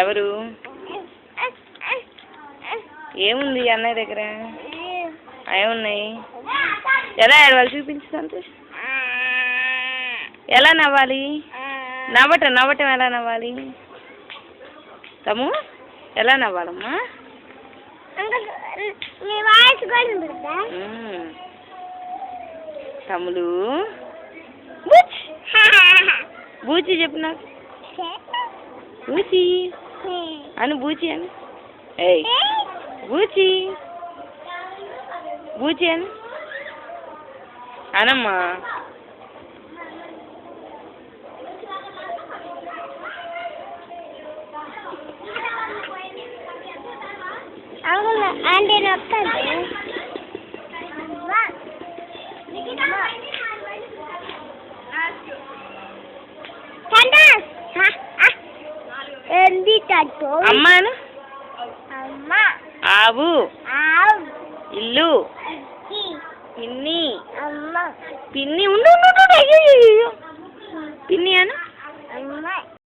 ఎవరు? ఏముంది అన్నయ్య దగ్గర? ఏమున్నాయి? ఎలా ఏడవాలి చూపించు సంతోష్. ఎలా నవ్వాలి? నవ్వటం ఎలా నవ్వాలి? తమ్ము ఎలా నవ్వాలమ్మా? తమ్ముడు బూచి చెప్పు నాకు. బూచి అను, బూచి అని. ఏయ్ బూచి బూచి అని అనమ్మా. అంటే వస్తాను అమ్మాను. అమ్మ ఆవు ఆవు ఇల్లు ఇచ్చి పిన్ని అమ్మ పిన్ని ఉండు